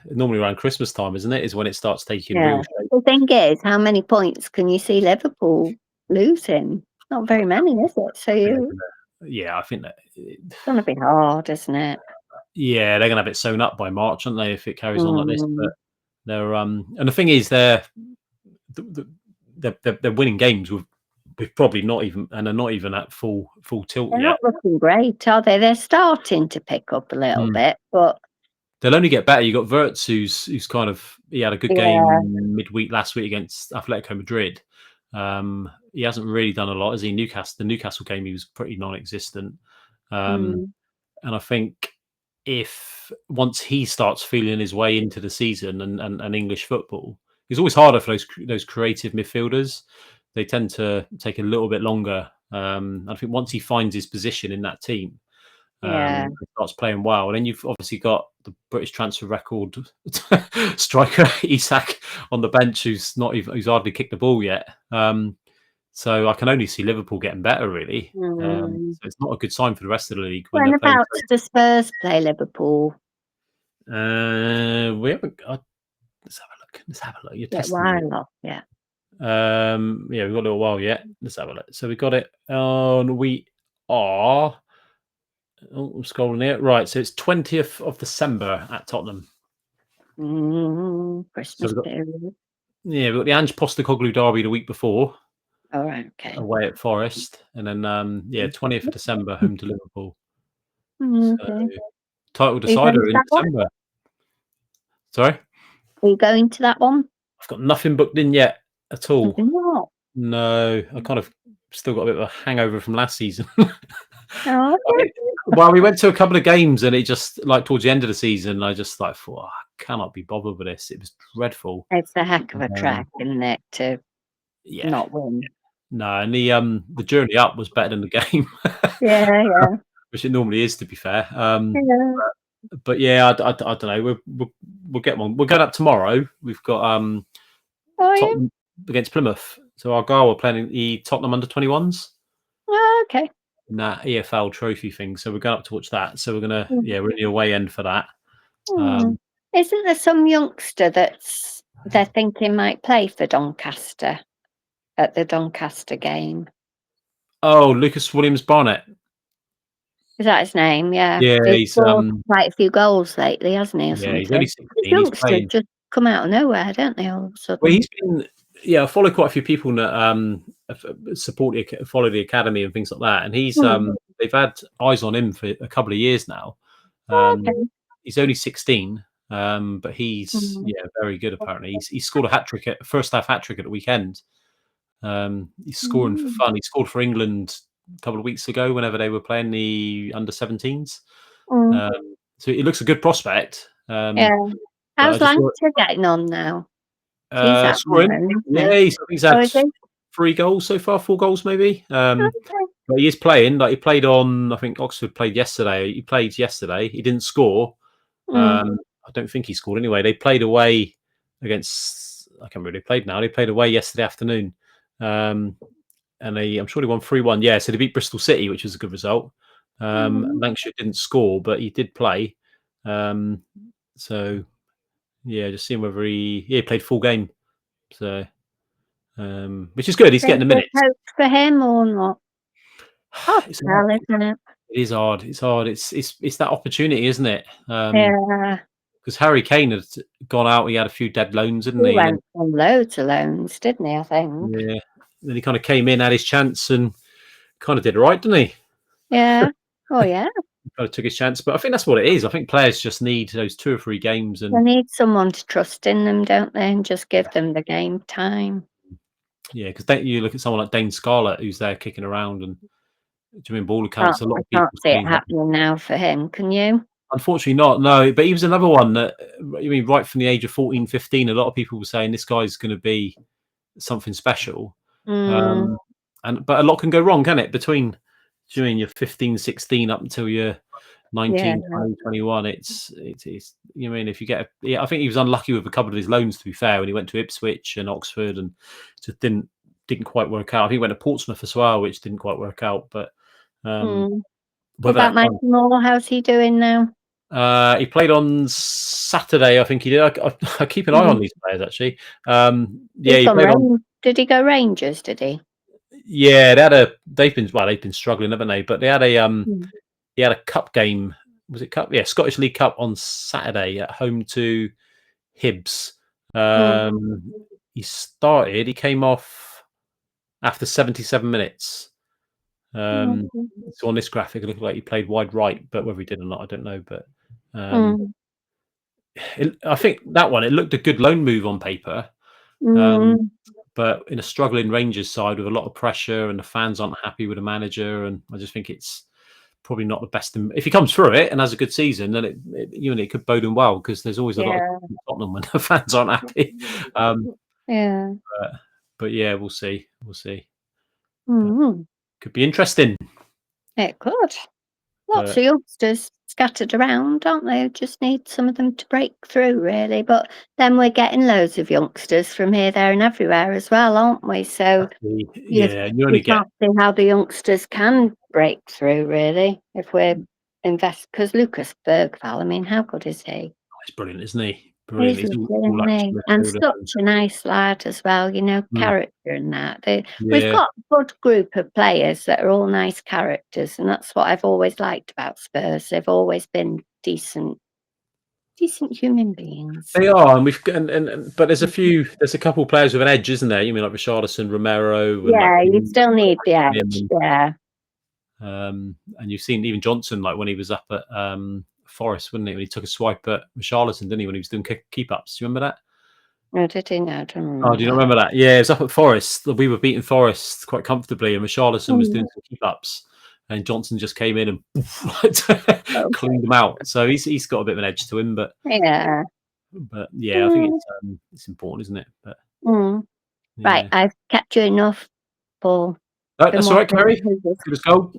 Normally around Christmas time, isn't it? Is when it starts taking Yeah. real shape. The thing is, how many points can you see Liverpool losing? Not very many, is it? So you Yeah, I think that. it's gonna be hard, isn't it? Yeah, they're gonna have it sewn up by March, aren't they? If it carries on like this, but Mm. they're and the thing is, they're winning games with probably not even, and they're not even at full tilt They're yet. not looking great, are they? They're starting to pick up a little Mm. bit, but they'll only get better. You got Wirtz, who's kind of he had a good Yeah. game midweek last week against Atletico Madrid. He hasn't really done a lot, has he? The Newcastle game, he was pretty non-existent. Mm. And I think if once he starts feeling his way into the season and English football, it's always harder for those creative midfielders. They tend to take a little bit longer. I think once he finds his position in that team, Yeah. starts playing well, and then you've obviously got the British transfer record striker Isak on the bench, who's hardly kicked the ball yet. So I can only see Liverpool getting better, really. Mm. So it's not a good sign for the rest of the league when When they're playing. about the Spurs play Liverpool? We haven't. Let's have a look. Let's have a look. You're testing me. Yeah. Yeah, we've got a little while yet. Let's have a look. So we got it on. We are. Oh, I'm scrolling here. Right, so it's 20th of December at Tottenham. Christmas period. Yeah, we've got the Ange Postecoglou derby the week before. All right, okay. Away at Forest, and then 20th of December home to Liverpool. Okay. So, title Are you going decider to in that one? December. Sorry, Are you going to that one? I've got nothing booked in yet at all. Not. No, I kind of still got a bit of a hangover from last season. Oh, Well, we went to a couple of games, and it just like towards the end of the season, I just like thought, I cannot be bothered with this. It was dreadful. it's a heck of a track, isn't it, to Yeah, not win? no, and the journey up was better than the game. Yeah. Which it normally is, to be fair. Yeah. But yeah, I don't know. We'll get one. We're going up tomorrow. We've got Oh, yeah. Tottenham against Plymouth. So our guy, we're playing the Tottenham under-21s Oh, okay. in that EFL trophy thing. So we're going up to watch that. So we're gonna Mm. we're in the away end for that. Isn't there some youngster they're thinking might play for Doncaster at the Doncaster game? Oh, Lucas Williams Barnett. Is that his name? Yeah. Yeah, He's he's scored quite a few goals lately, hasn't he, or he's only something? The 16. He's youngsters playing. just come out of nowhere, don't they, all of a Well, sudden? he's been. Yeah, I follow quite a few people that follow the academy and things like that, and he's Mm. they've had eyes on him for a couple of years now. Oh, okay. He's only 16, but he's Mm. very good. Apparently, he's scored a first half hat trick at the weekend. He's scoring for Mm. fun. He scored for England a couple of weeks ago whenever they were playing the under-17s. Mm. So it looks a good prospect. Yeah. But I How's just Lancashire getting on now? He's out on scoring. loan, isn't Yeah, he? he's Oh, had is he? 3 goals so far, 4 goals maybe. Okay. But he is playing. Like he played on. I think Oxford played yesterday. He played yesterday. He didn't score. Mm. I don't think he scored anyway. They played away against. I can't remember who they played now. They played away yesterday afternoon, and I'm sure they won 3-1. Yeah, so they beat Bristol City, which was a good result. Mm. Lancashire didn't score, but he did play. So yeah, just seeing whether he played full game. So which is good. He's getting the There's minutes. hope for him or not? Oh, It's well, isn't it? It is hard. It's hard. It's that opportunity, isn't it? Yeah. Because Harry Kane had gone out. He had a few dead loans, didn't He he? And went on loads of loans, didn't he, I think? yeah, then he kind of came in, had his chance, and kind of did all right, didn't he? Yeah. Oh, yeah. He kind of took his chance. But I think that's what it is. I think players just need those 2 or 3 games, They and need someone to trust in them, don't they? And just give them the game time. yeah, because you look at someone like Dane Scarlett, who's there kicking around, and do you mean ball accounts? A lot I of can't people see it saying that. happening now for him, can you? Unfortunately not, no. But he was another one that, I mean, right from the age of 14, 15, a lot of people were saying this guy's going to be something special. Mm. But a lot can go wrong, can it? Between during your 15, 16 up until you're Yeah. 19, 20, 21, it's you know, I mean, if you get I think he was unlucky with a couple of his loans, to be fair, when he went to Ipswich and Oxford, and just didn't quite work out. I think he went to Portsmouth as well, which didn't quite work out. But What whether about that kind Michael Moore? How's he doing now? he played on Saturday, I think he did. I keep an eye on these players actually. Yeah, He's he gone played on. Did he go Rangers, did he? Yeah, they've been struggling, haven't they? But they had he had a cup game. Was it cup? Yeah, Scottish League Cup on Saturday at home to Hibs. Mm. He started. He came off after 77 minutes. Mm. So on this graphic, it looked like he played wide right, but whether he did or not, I don't know. But Mm. I think that one, it looked a good loan move on paper. But in a struggling Rangers side with a lot of pressure and the fans aren't happy with the manager, and I just think it's probably not the best. If he comes through it and has a good season, then it could bode him well, because there's always a lot of Tottenham when the fans aren't happy. Yeah. But yeah, we'll see. We'll see. Could be interesting. It could. Lots of youngsters scattered around, aren't they? Just need some of them to break through, really. But then we're getting loads of youngsters from here, there, and everywhere as well, aren't we? So you can't see how the youngsters can break through, really, if we're invest. Because Lucas Bergvall, I mean, how good is he? He's brilliant, isn't he? Brilliant. He's lovely, and such a nice lad as well. Character and that. We've got a good group of players that are all nice characters, and that's what I've always liked about Spurs. They've always been decent human beings. They are, and but there's a couple of players with an edge, isn't there? You mean like Richarlison, Romero? And you still need the edge. Yeah. And you've seen even Johnson, like when he was up at Forest, wouldn't he? When he took a swipe at Richarlison, didn't he? When he was doing keep ups, do you remember that? No, did he? No, I don't remember. Oh, do you not remember that? Yeah, it was up at Forest. We were beating Forest quite comfortably, and Richarlison was doing some keep ups, and Johnson just came in and cleaned him out. So he's got a bit of an edge to him, but yeah, I think it's important, isn't it? But right, I've kept you enough, Paul. That's all right, Kerry. Good as gold.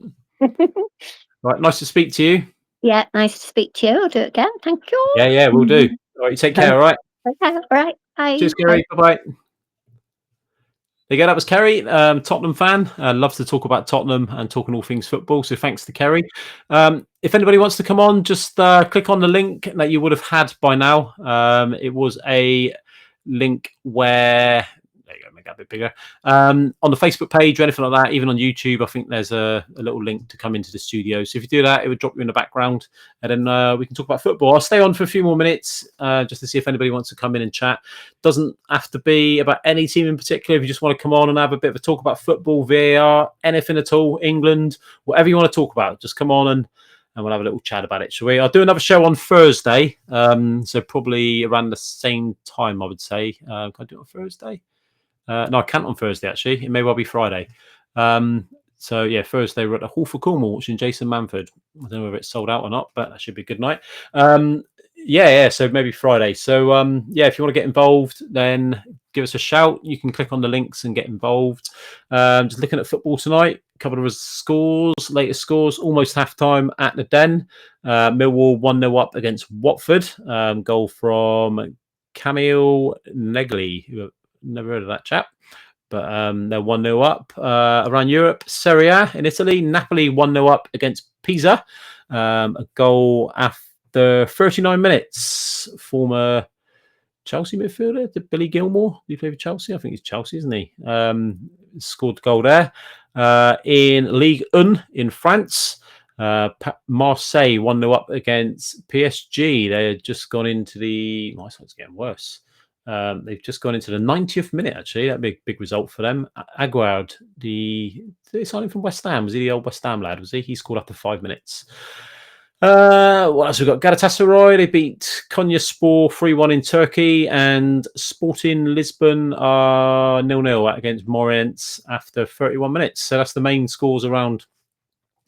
Right, nice to speak to you. Yeah, nice to speak to you. I'll do it again. Thank you. Yeah, we'll do. All right, you take care. All right. Okay, all right. Bye. Cheers, Kerry. Bye. There you go. That was Kerry, Tottenham fan. Loves to talk about Tottenham and talking all things football. So thanks to Kerry. If anybody wants to come on, just click on the link that you would have had by now. It was a link where... There you go, make that a bit bigger. On the Facebook page or anything like that, even on YouTube, I think there's a little link to come into the studio. So if you do that, it would drop you in the background, and then we can talk about football. I'll stay on for a few more minutes just to see if anybody wants to come in and chat. Doesn't have to be about any team in particular. If you just want to come on and have a bit of a talk about football, VAR, anything at all, England, whatever you want to talk about, just come on and we'll have a little chat about it, shall we? I'll do another show on Thursday, so probably around the same time, I would say. Can I do it on Thursday? No, I can't on Thursday, actually. It may well be Friday. So, yeah, Thursday we're at the Hall for Cornwall watching Jason Manford. I don't know whether it's sold out or not, but that should be a good night. So maybe Friday. So, if you want to get involved, then give us a shout. You can click on the links and get involved. Just looking at football tonight, a couple of latest scores, almost half-time at the Den. Millwall 1-0 up against Watford. Goal from Camille Negli, who never heard of that chap, but they're 1-0 up. Around Europe, Serie A in Italy, Napoli 1-0 up against Pisa. A goal after 39 minutes. Former Chelsea midfielder, Billy Gilmore. Do you play for Chelsea? I think he's Chelsea, isn't he? Scored the goal there. In Ligue 1 in France, Marseille 1-0 up against PSG. They had just gone into the... it's getting worse. They've just gone into the 90th minute, actually. That'd be a big result for them. Aguerd, did they sign him from West Ham? Was he the old West Ham lad? Was he? He scored after 5 minutes. What else we got? Galatasaray, they beat Konyaspor 3-1 in Turkey, and Sporting Lisbon are 0-0 against Moreirense after 31 minutes. So that's the main scores around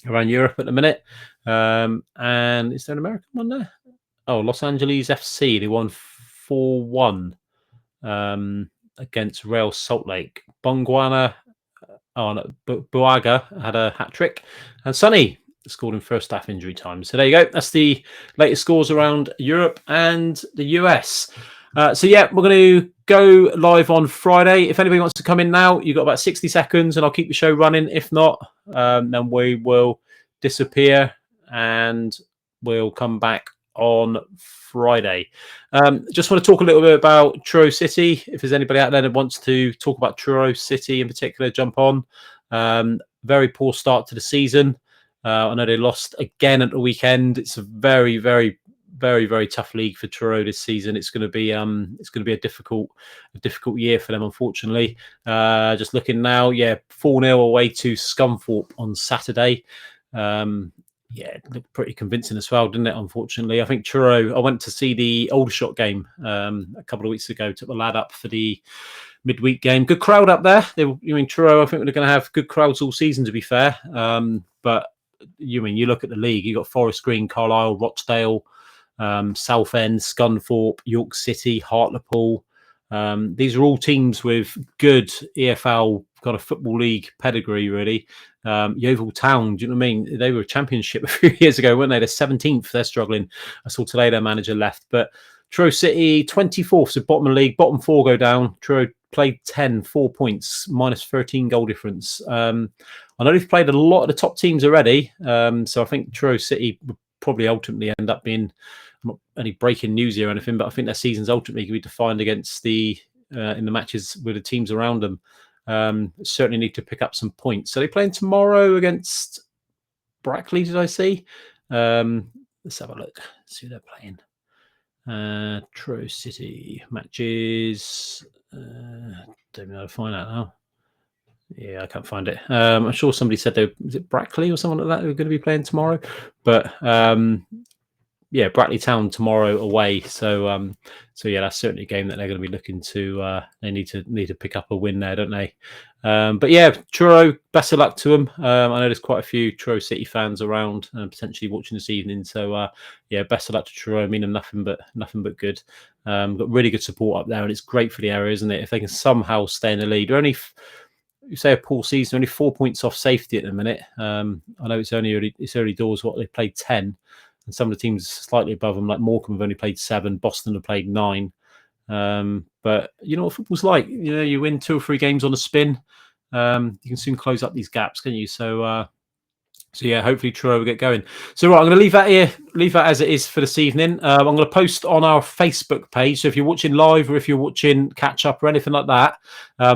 Europe at the minute. And is there an American one there? Oh, Los Angeles FC, they won 4-1 against Real Salt Lake. Buaga had a hat trick, and Sonny scored in first half injury time. So there you go. That's the latest scores around Europe and the US. We're going to go live on Friday. If anybody wants to come in now, you've got about 60 seconds, and I'll keep the show running. If not, then we will disappear and we'll come back on Friday. Just want to talk a little bit about Truro City. If there's anybody out there that wants to talk about Truro City in particular, jump on. Very poor start to the season. I know they lost again at the weekend. It's a very, very, very, very tough league for Truro this season. It's going to be a difficult year for them, unfortunately. Just looking now, 4-0 away to Scunthorpe on Saturday. Yeah, it looked pretty convincing as well, didn't it? Unfortunately, I think Truro. I went to see the Aldershot game a couple of weeks ago. Took the lad up for the midweek game. Good crowd up there. Truro. I think they're going to have good crowds all season. To be fair, but you look at the league. You got Forest Green, Carlisle, Rochdale, Southend, Scunthorpe, York City, Hartlepool. These are all teams with good EFL kind of football league pedigree, really. Yeovil Town, do you know what I mean? They were a championship a few years ago, weren't they? They're 17th. They're struggling. I saw today their manager left. But Truro City, 24th, so bottom of the league. Bottom four go down. Truro played 4 points, minus 13 goal difference. I know they've played a lot of the top teams already. So I think Truro City would probably ultimately end up being, not any breaking news here or anything, but I think their season's ultimately going to be defined against in the matches with the teams around them. Certainly need to pick up some points. So they're playing tomorrow against Brackley, did I see? Let's have a look. See who they're playing. Truro City matches. Don't know how to find out now. Yeah, I can't find it. I'm sure somebody said was it Brackley or someone like that who are going to be playing tomorrow. But yeah, Brackley Town tomorrow away. So yeah, that's certainly a game that they're going to be looking to. They need to pick up a win there, don't they? But yeah, Truro, best of luck to them. I know there's quite a few Truro City fans around potentially watching this evening. So yeah, best of luck to Truro. I mean, nothing but good. Got really good support up there, and it's great for the area, isn't it? If they can somehow stay in the lead, they're only. You say a poor season, only 4 points off safety at the minute. I know it's early doors. What they played 10. And some of the teams slightly above them, like Morecambe, have only played 7. Boston have played 9. But you know what football's like. You win 2 or 3 games on a spin. You can soon close up these gaps, can you? So yeah, hopefully Truro will get going. So right, I'm going to leave that as it is for this evening. I'm going to post on our Facebook page. So if you're watching live or if you're watching catch up or anything like that,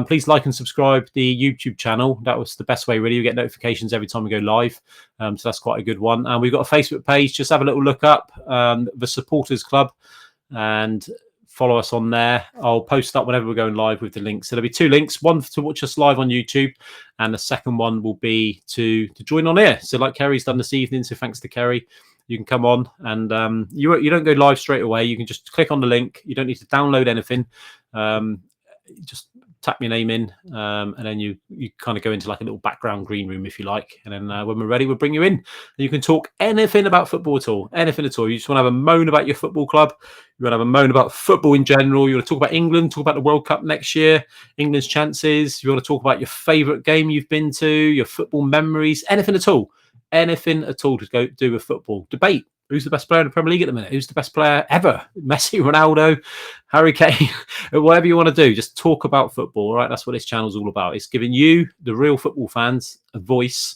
please like and subscribe the YouTube channel. That was the best way, really. You get notifications every time we go live. So that's quite a good one. And we've got a Facebook page. Just have a little look up, the Supporters Club, and follow us on there. I'll post up whenever we're going live with the links. So there'll be 2 links, one to watch us live on YouTube, and the second one will be to join on here. So like Kerry's done this evening, so thanks to Kerry, you can come on and you don't go live straight away. You can just click on the link. You don't need to download anything. Just tap your name in, and then you kind of go into like a little background green room if you like, and then when we're ready we'll bring you in and you can talk anything about football at all. Anything at all. You just want to have a moan about your football club, you want to have a moan about football in general, you want to talk about England, talk about the World Cup next year, England's chances, you want to talk about your favourite game you've been to, your football memories, anything at all to go do with football. Debate who's the best player in the Premier League at the minute, who's the best player ever, Messi, Ronaldo, Harry Kane, whatever you want to do, just talk about football, right? That's what this channel's all about. It's giving you, the real football fans, a voice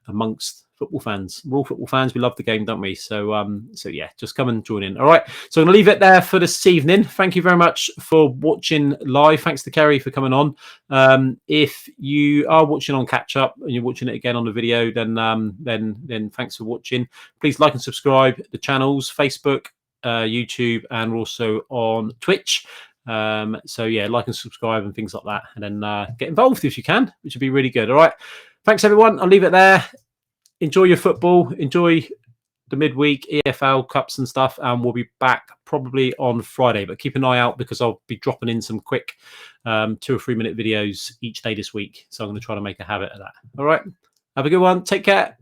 amongst football fans. We're all football fans. We love the game, don't we? So yeah, just come and join in. All right. So I'm going to leave it there for this evening. Thank you very much for watching live. Thanks to Kerry for coming on. If you are watching on catch up and you're watching it again on the video, then thanks for watching. Please like and subscribe the channels, Facebook, YouTube, and we're also on Twitch. So yeah, like and subscribe and things like that, and then get involved if you can, which would be really good. All right. Thanks everyone. I'll leave it there. Enjoy your football. Enjoy the midweek EFL Cups and stuff. And we'll be back probably on Friday. But keep an eye out because I'll be dropping in some quick 2 or 3 minute videos each day this week. So I'm going to try to make a habit of that. All right. Have a good one. Take care.